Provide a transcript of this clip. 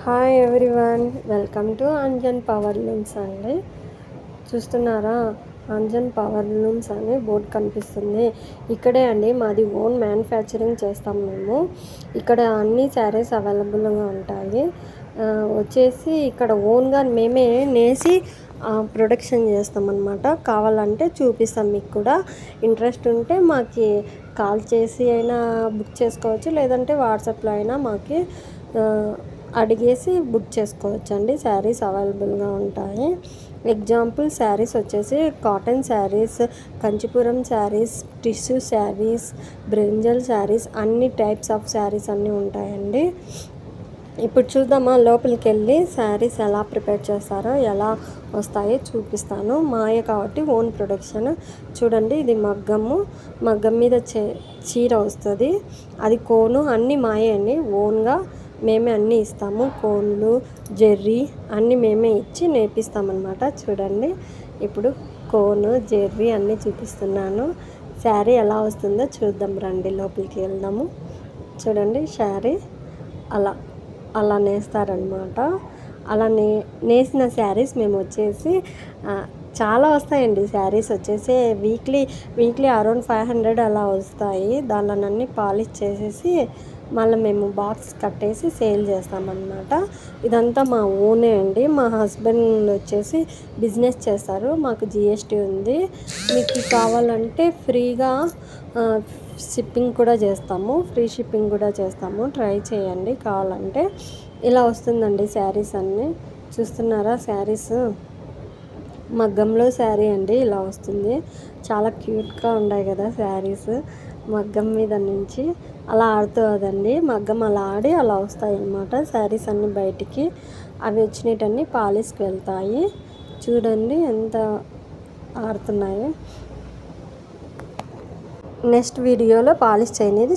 Hi everyone, welcome to Anjan power looms అండి. చూస్తున్నారా, Anjan power looms అని బోర్డు కనిపిస్తుంది. ఇక్కడే అండి మాది ఓన్ మ్యానుఫ్యాక్చరింగ్ చేస్తాం మేము. ఇక్కడ అన్ని శారీస్ అవైలబుల్గా ఉంటాయి. వచ్చేసి ఇక్కడ ఓన్గా మేమే నేసి ప్రొడక్షన్ చేస్తామన్నమాట. కావాలంటే చూపిస్తాం. మీకు కూడా ఇంట్రెస్ట్ ఉంటే మాకు కాల్ చేసి అయినా బుక్ చేసుకోవచ్చు, లేదంటే వాట్సాప్లో అయినా మాకు అడిగేసి బుక్ చేసుకోవచ్చు అండి. శారీస్ అవైలబుల్గా ఉంటాయి. ఎగ్జాంపుల్ శారీస్ వచ్చేసి cotton saris, Kanchipuram saris, tissue saris, brinjal saris, అన్ని టైప్స్ ఆఫ్ శారీస్ అన్నీ ఉంటాయండి. ఇప్పుడు చూద్దామా, లోపలికి వెళ్ళి శారీస్ ఎలా ప్రిపేర్ చేస్తారో, ఎలా వస్తాయో చూపిస్తాను. మాయ కాబట్టి ఓన్ ప్రొడక్షన్. చూడండి, ఇది మగ్గం మీద చీర వస్తుంది. అది కోను అన్నీ మాయే అండి. ఓన్గా మేమే అన్నీ ఇస్తాము. కోన్లు, జెర్రీ అన్నీ మేమే ఇచ్చి నేర్పిస్తామన్నమాట. చూడండి, ఇప్పుడు కోను, జెర్రీ అన్నీ చూపిస్తున్నాను. శారీ ఎలా వస్తుందో చూద్దాం రండి, లోపలికి వెళ్దాము. చూడండి, శారీ అలా నేస్తారనమాట. అలా నేసిన శారీస్ మేము వచ్చేసి చాలా వస్తాయండి. శారీస్ వచ్చేసి వీక్లీ అరౌండ్ 500 అలా వస్తాయి. దానిలోనన్నీ పాలిష్ చేసేసి మళ్ళీ మేము బాక్స్ కట్టేసి సేల్ చేస్తామన్నమాట. ఇదంతా మా ఓనే అండి. మా హస్బెండ్ వచ్చేసి బిజినెస్ చేస్తారు. మాకు జిఎస్టీ ఉంది. మీకు కావాలంటే ఫ్రీగా షిప్పింగ్ కూడా చేస్తాము. ఫ్రీ షిప్పింగ్ కూడా చేస్తాము. ట్రై చేయండి కావాలంటే. ఇలా వస్తుందండి శారీస్ అన్నీ. చూస్తున్నారా, శారీస్ మగ్గంలో శారీ అండి. ఇలా వస్తుంది. చాలా క్యూట్గా ఉన్నాయి కదా శారీస్. మగ్గం మీద నుంచి అలా ఆడుతుందండి. మగ్గం అలా ఆడి అలా వస్తాయి అన్నమాట శారీస్ అన్నీ బయటికి. అవి వచ్చినటన్నీ పాలిష్కి వెళ్తాయి. చూడండి ఎంత ఆడుతున్నాయో. నెక్స్ట్ వీడియోలో పాలిష్ చేయనిది